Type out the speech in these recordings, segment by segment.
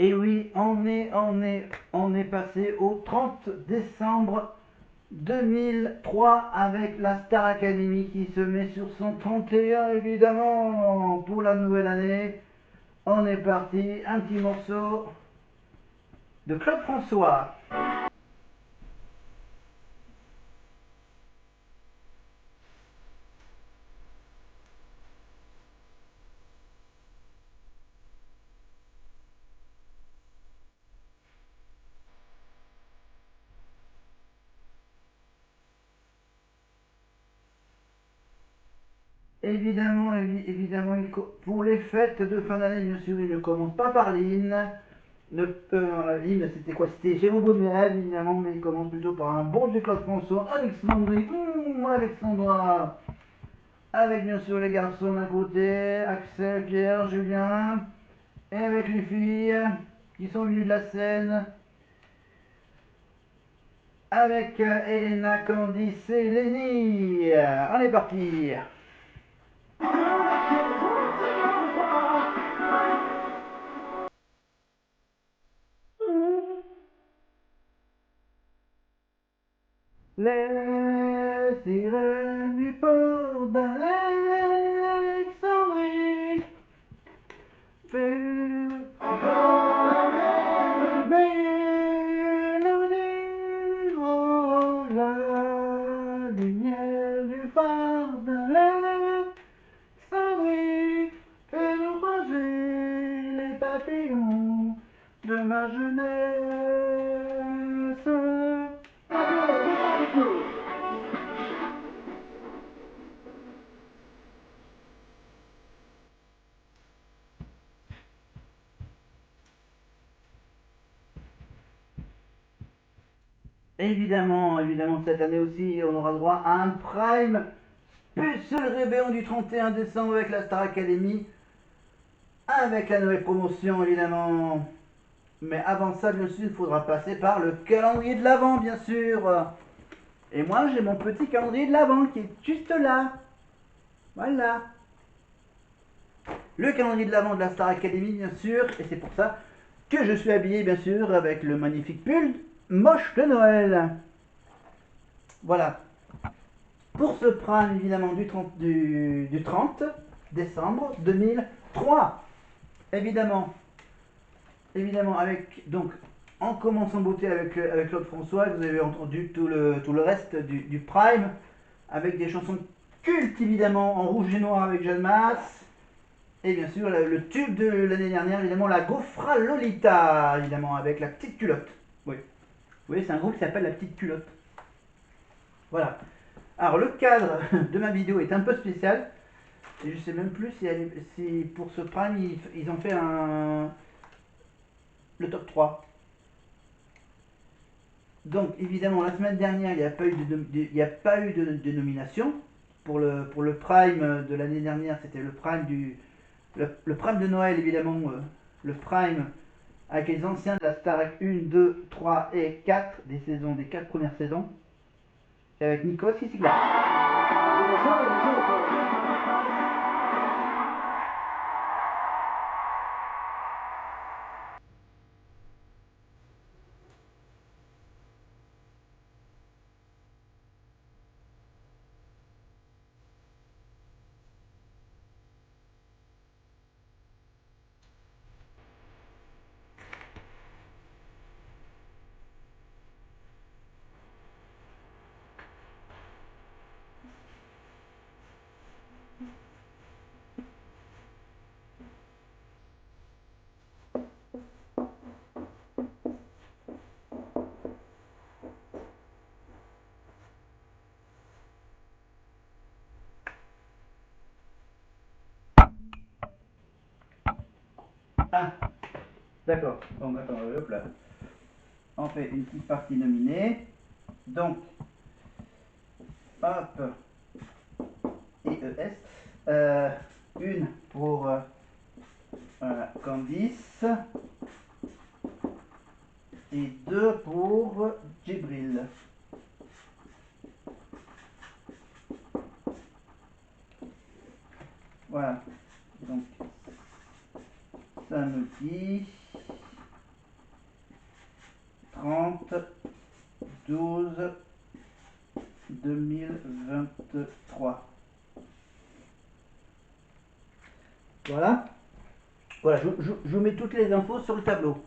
Et oui, on est passé au 30 décembre 2003 avec la Star Academy qui se met sur son 31 évidemment pour la nouvelle année. On est parti, un petit morceau de Claude François. Évidemment, pour les fêtes de fin d'année, bien sûr, il ne commence pas par l'hymne. L'hymne, c'était quoi? C'était Jérôme Baumel, évidemment, mais il commence plutôt par un bon de Claude François, Alexandrie, Alexandra, avec bien sûr les garçons d'un côté, Axel, Pierre, Julien, et avec les filles qui sont venues de la scène, avec Elena, Candice et Lenny. On est parti. Les sirènes du port d'Alexandrie fait encore la mélodie, oh, la lumière du phare d'Alexandrie fait naufrager les papillons de ma jeunesse. Évidemment, cette année aussi, on aura droit à un prime spécial réveillon du 31 décembre avec la Star Academy, avec la nouvelle promotion, évidemment. Mais avant ça, bien sûr, il faudra passer par le calendrier de l'Avent, bien sûr. Et moi, j'ai mon petit calendrier de l'Avent qui est juste là. Voilà. Le calendrier de l'Avent de la Star Academy, bien sûr. Et c'est pour ça que je suis habillé, bien sûr, avec le magnifique pull moche de Noël. Voilà. Pour ce prime, évidemment, du 30 décembre 2003. Évidemment, avec, donc, en commençant en beauté avec Claude François, vous avez entendu tout le reste du prime, avec des chansons cultes, évidemment, en rouge et noir avec Jeanne Masse. Et bien sûr, le tube de l'année dernière, évidemment, la Gaufra Lolita, évidemment, avec la petite culotte. Oui. Vous voyez, c'est un groupe qui s'appelle la petite culotte. Voilà. Alors, le cadre de ma vidéo est un peu spécial. Et je sais même plus si pour ce prime, ils ont fait le top 3. Donc, évidemment, la semaine dernière, il n'y a pas eu de nomination. Pour le prime de l'année dernière, c'était le prime le prime de Noël, évidemment. Le prime avec les anciens de la Starac 1, 2, 3 et 4 des 4 premières saisons. Et avec Nikos qui s'y Ah, d'accord. Bon, attends, hop là. On fait une petite partie nominée. Donc, hop, EES. Une pour Candice et deux pour Djibril. Voilà. Donc, ça me dit 30 12 2023. Voilà. Voilà, je vous mets toutes les infos sur le tableau.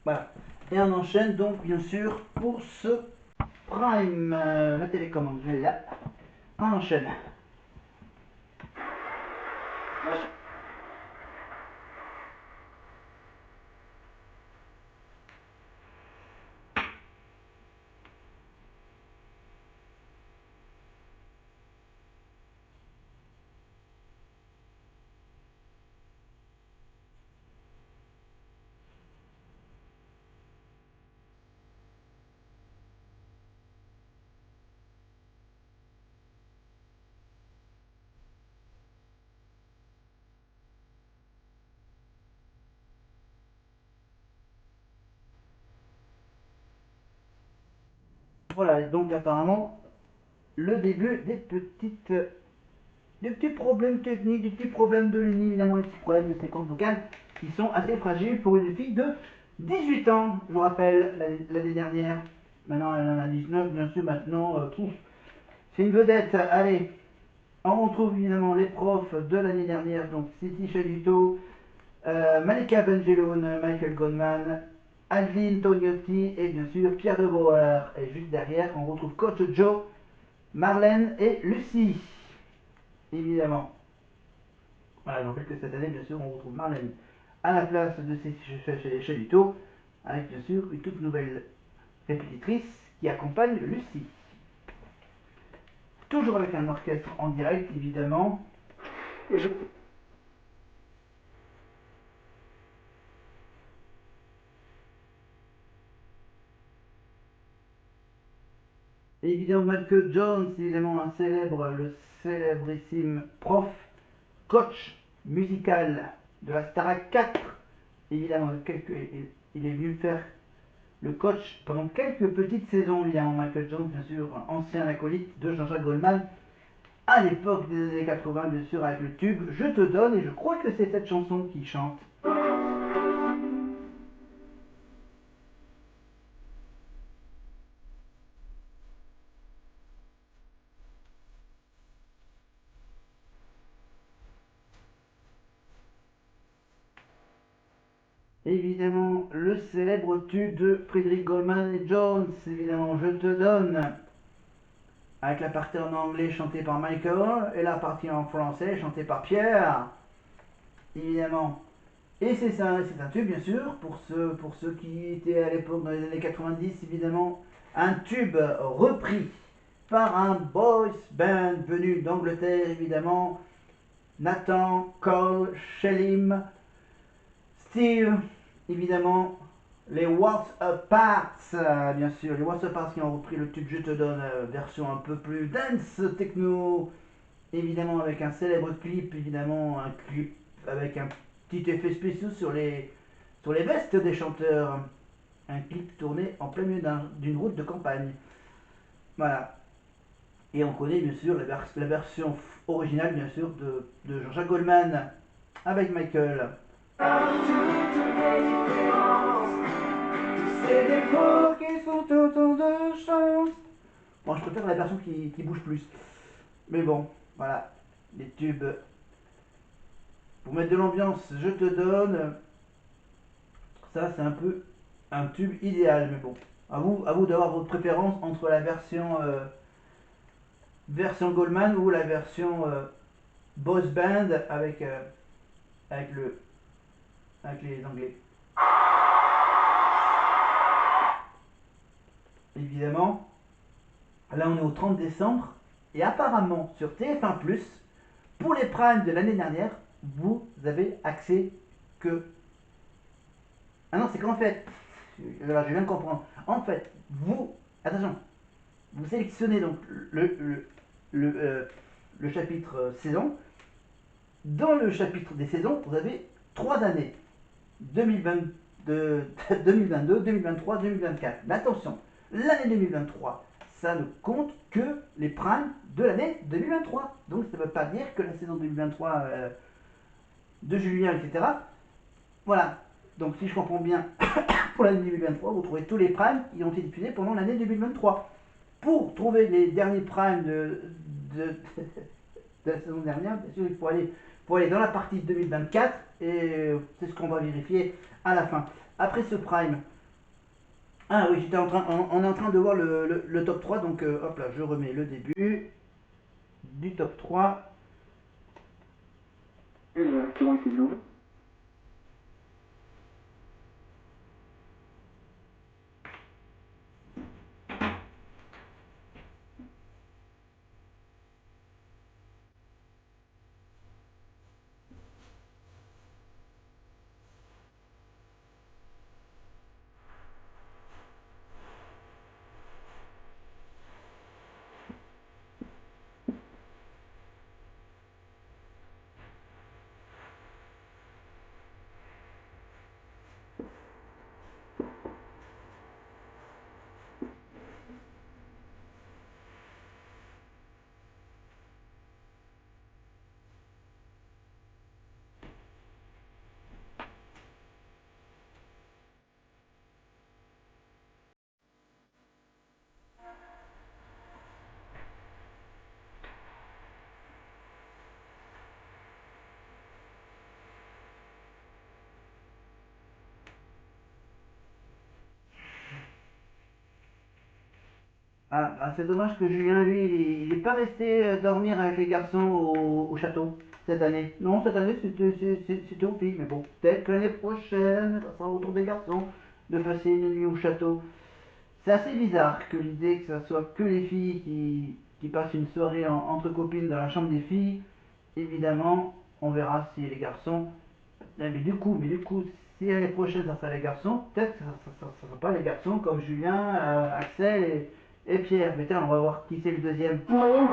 Voilà. Et on enchaîne donc bien sûr pour ce Prime. La télécommande, je l'ai là. On enchaîne. Voilà, donc apparemment le début des petits problèmes techniques, des petits problèmes de ligne, évidemment, des petits problèmes de séquence vocale qui sont assez fragiles pour une fille de 18 ans. Je vous rappelle, l'année dernière, maintenant elle en a 19, bien sûr, maintenant, c'est une vedette. Allez, on retrouve évidemment les profs de l'année dernière, donc Sissi Chaluto, Malika Benjeloun, Michael Goldman, Adeline Tognotti et bien sûr Pierre de Brouwer. Et juste derrière, on retrouve Coach Joe, Marlène et Lucie, évidemment. Voilà, je rappelle que cette année, bien sûr, on retrouve Marlène à la place de Cécile Chaluto, avec bien sûr une toute nouvelle répétitrice qui accompagne Lucie. Toujours avec un orchestre en direct, évidemment. Et évidemment, Michael Jones, évidemment, le célébrissime prof, coach musical de la Starac 4. Évidemment, il est venu faire le coach pendant quelques petites saisons, évidemment. Michael Jones, bien sûr, ancien acolyte de Jean-Jacques Goldman, à l'époque des années 80, bien sûr, avec le tube Je te donne, et je crois que c'est cette chanson qu'il chante. Évidemment, le célèbre tube de Frédéric Goldman et Jones, évidemment, Je te donne, avec la partie en anglais chantée par Michael et la partie en français chantée par Pierre, évidemment. Et c'est un tube, bien sûr, pour ceux qui étaient à l'époque dans les années 90, évidemment, un tube repris par un boys band venu d'Angleterre, évidemment, Nathan, Cole, Shelim, Steve, évidemment, les What's Apart, bien sûr, les What's Apart qui ont repris le tube Je te donne, version un peu plus dance, techno, évidemment avec un célèbre clip, évidemment, un clip avec un petit effet spécial sur les vestes des chanteurs, un clip tourné en plein milieu d'une route de campagne. Voilà. Et on connaît bien sûr la version originale, bien sûr, de Jean-Jacques Goldman avec Michael. C'est des mots qui sont autant de chance. Bon, je préfère la version qui bouge plus. Mais bon, voilà. Les tubes. Pour mettre de l'ambiance, Je te donne. Ça, c'est un peu un tube idéal. Mais bon, à vous d'avoir votre préférence entre la version Goldman ou la version Boss Band avec, avec les Anglais. Évidemment, là on est au 30 décembre et apparemment sur TF1+, pour les primes de l'année dernière, vous avez accès que... Ah non, c'est qu'en fait, alors je viens de comprendre, en fait, attention, vous sélectionnez donc le, euh, le chapitre saison. Dans le chapitre des saisons, vous avez 3 années, 2022, 2023, 2024. Mais attention, l'année 2023, ça ne compte que les primes de l'année 2023. Donc ça ne veut pas dire que la saison 2023 de Julien, etc. Voilà. Donc si je comprends bien, pour l'année 2023, vous trouvez tous les primes qui ont été diffusés pendant l'année 2023. Pour trouver les derniers primes de, de la saison dernière, bien sûr, faut aller dans la partie 2024 et c'est ce qu'on va vérifier à la fin. Après ce prime, ah oui, on est en train de voir le top 3, donc hop là, je remets le début du top 3. Qui ont été doubles. C'est dommage que Julien, lui, il n'est pas resté dormir avec les garçons au château cette année. Non, cette année, c'était aux filles, mais bon, peut-être que l'année prochaine, ça sera au tour des garçons de passer une nuit au château. C'est assez bizarre que l'idée que ce soit que les filles qui passent une soirée entre copines dans la chambre des filles. Évidemment, on verra si les garçons. Mais du coup, si l'année prochaine ça sera les garçons, peut-être que ça sera pas les garçons comme Julien, Axel et Pierre. Mais tiens, on va voir qui c'est le deuxième. Moyenne de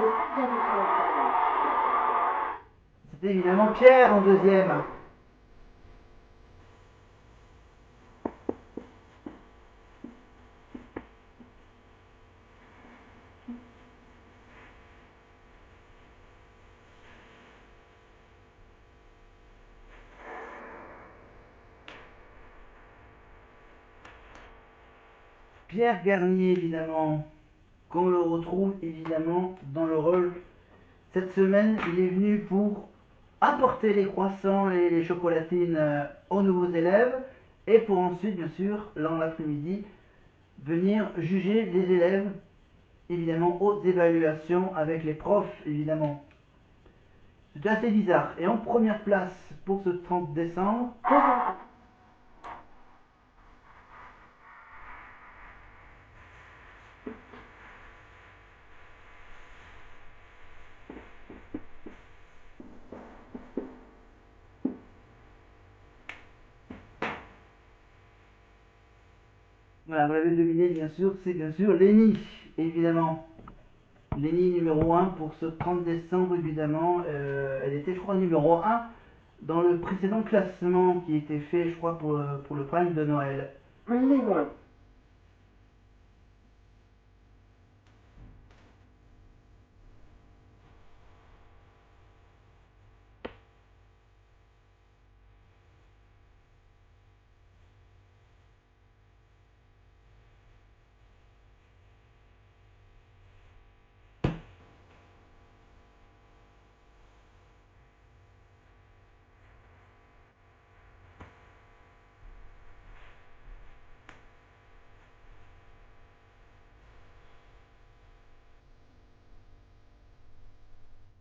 C'était évidemment Pierre en deuxième. Pierre Garnier, évidemment, qu'on le retrouve évidemment dans le rôle. Cette semaine, il est venu pour apporter les croissants et les chocolatines aux nouveaux élèves et pour ensuite, bien sûr, dans l'après-midi, venir juger les élèves, évidemment, aux évaluations avec les profs, évidemment. C'était assez bizarre. Et en première place pour ce 30 décembre, voilà, vous l'avez deviné, bien sûr, c'est bien sûr Lenny, évidemment. Lenny numéro 1 pour ce 30 décembre, évidemment. Elle était, je crois, numéro 1 dans le précédent classement qui était fait, je crois, pour le prime de Noël.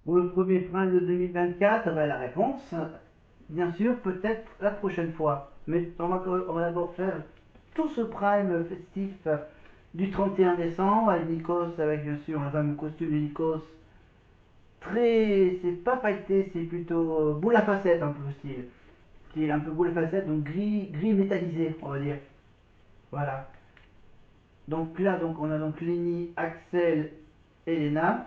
Pour le premier prime de 2024, la réponse, bien sûr, peut-être la prochaine fois. Mais on va d'abord faire tout ce prime festif du 31 décembre avec Nikos, avec bien sûr le fameux costume de Nikos. C'est pas pailleté, c'est plutôt boule à facettes un peu style. Style un peu boule à facettes, donc gris métallisé, on va dire. Voilà. Donc là, on a donc Lenny, Axel et Lena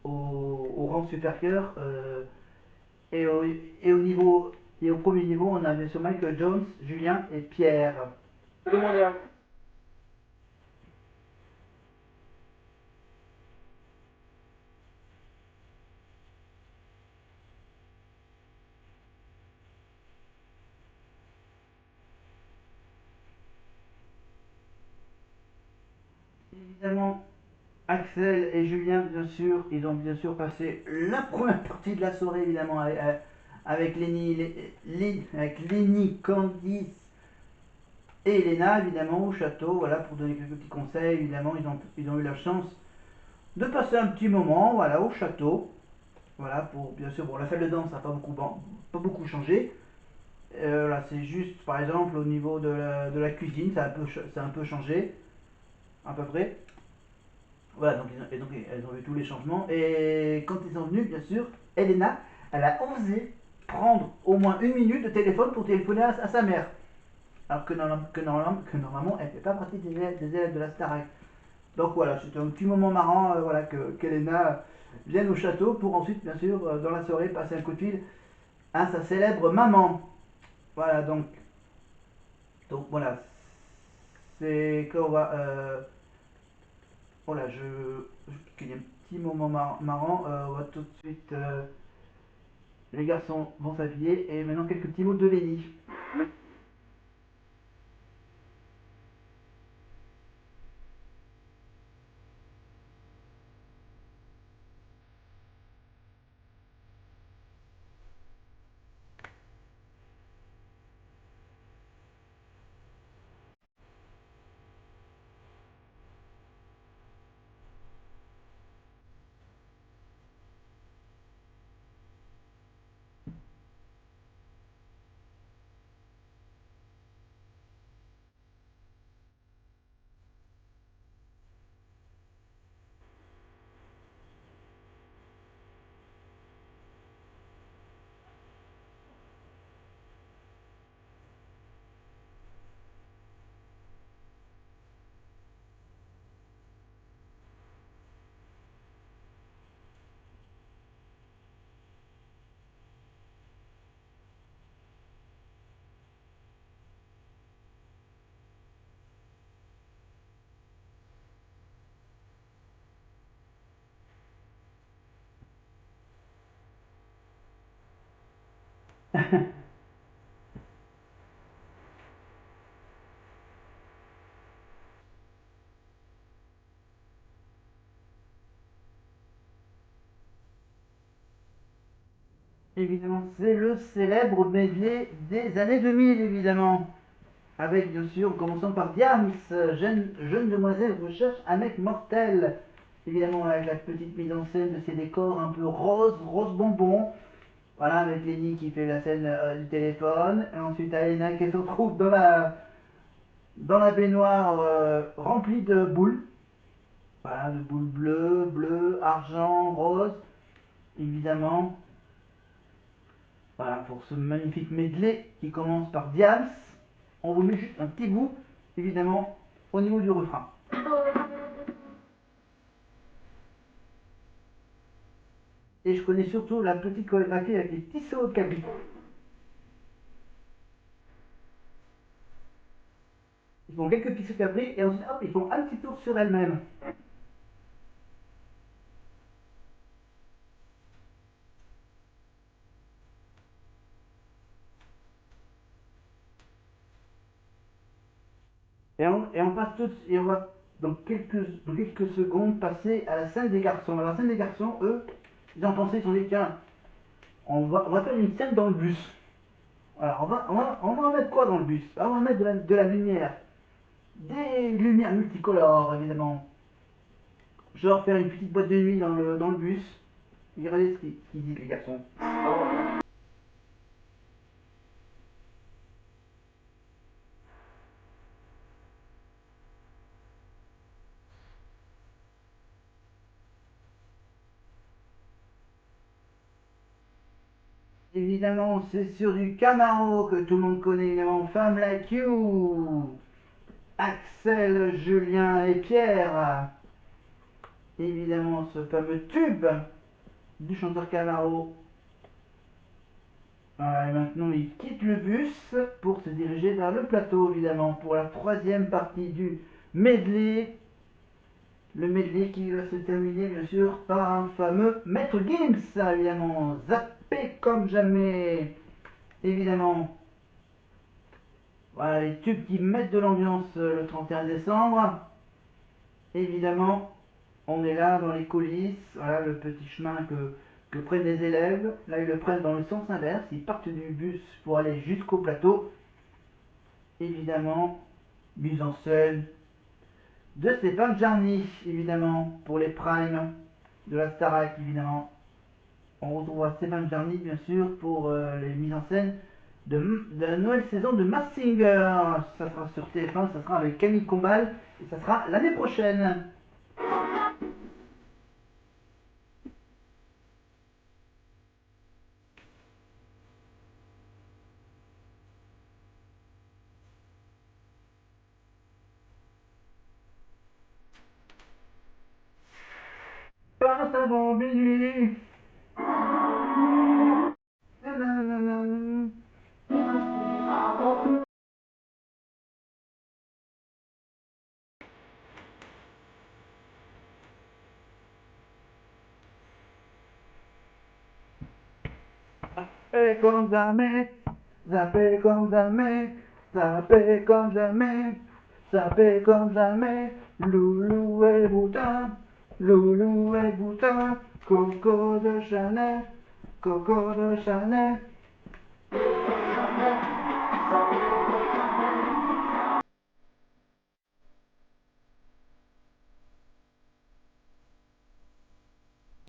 au rang supérieur. Et au premier niveau, on avait sur Michael Jones, Julien et Pierre. Évidemment, Axel et Julien, bien sûr, ils ont bien sûr passé la première partie de la soirée, évidemment, avec Lenny, Candice et Elena, évidemment, au château, voilà, pour donner quelques petits conseils. Évidemment, ils ont eu la chance de passer un petit moment, voilà, au château. Voilà, pour, bien sûr, bon, la salle de danse n'a pas beaucoup changé. Là, c'est juste, par exemple, au niveau de la cuisine, ça a un peu changé, à peu près. Voilà, donc elles ont vu tous les changements. Et quand ils sont venus, bien sûr, Elena, elle a osé prendre au moins une minute de téléphone pour téléphoner à sa mère. Alors que normalement, elle ne fait pas partie des élèves de la Starac. Donc voilà, c'était un petit moment marrant voilà, qu'Elena vienne au château pour ensuite, bien sûr, dans la soirée, passer un coup de fil à sa célèbre maman. Voilà, donc voilà, c'est qu'on va. Voilà, qu'il y a un petit moment marrant. On va tout de suite. Les garçons vont s'habiller et maintenant quelques petits mots de Lenny. Évidemment, c'est le célèbre medley des années 2000, évidemment. Avec, bien sûr, commençant par Diams, jeune demoiselle recherche un mec mortel. Évidemment, avec la petite mise en scène de ces décors un peu rose bonbon. Voilà, avec Lenny qui fait la scène du téléphone. Et ensuite, Alena qui se retrouve dans la baignoire remplie de boules. Voilà, de boules bleues, argent, rose, évidemment. Voilà, pour ce magnifique medley qui commence par Diams. On vous met juste un petit bout, évidemment, au niveau du refrain. Et je connais surtout la petite chorégraphie avec les petits sauts de cabri. Ils font quelques petits sauts de cabri et ensuite, hop, ils font un petit tour sur elles-mêmes. Et on passe tout, et on va dans quelques secondes passer à la scène des garçons. Alors, la scène des garçons, eux, ils ont pensé, ils se sont dit, tiens, on va faire une scène dans le bus. Alors, on va mettre quoi dans le bus? On va mettre de la lumière. Des lumières multicolores, évidemment. Genre faire une petite boîte de nuit dans le bus. Regardez ce qu'ils disent, les garçons. Évidemment, c'est sur du Camaro que tout le monde connaît, évidemment. Femme Like You. Axel, Julien et Pierre. Évidemment, ce fameux tube du chanteur Camaro. Voilà, et maintenant, il quitte le bus pour se diriger vers le plateau, évidemment, pour la troisième partie du medley. Le medley qui va se terminer, bien sûr, par un fameux Maître Gims, évidemment. Zappé comme jamais, évidemment. Voilà, les tubes qui mettent de l'ambiance le 31 décembre. Évidemment, on est là dans les coulisses, voilà le petit chemin que prennent les élèves. Là, ils le prennent dans le sens inverse, ils partent du bus pour aller jusqu'au plateau. Évidemment, mise en scène de Stéphane Jarny, évidemment, pour les primes de la Starac, évidemment. On retrouvera Stéphane Jarny, bien sûr, pour les mises en scène de la nouvelle saison de Masked Singer. Ça sera sur TF1, ça sera avec Camille Combal, et ça sera l'année prochaine. Passe avant minuit. Zappé comme jamais, zappé comme jamais, zappé comme jamais, zappé comme jamais, loulou et boutin, loulou et boutin, coco de Chanel, coco de Chanel.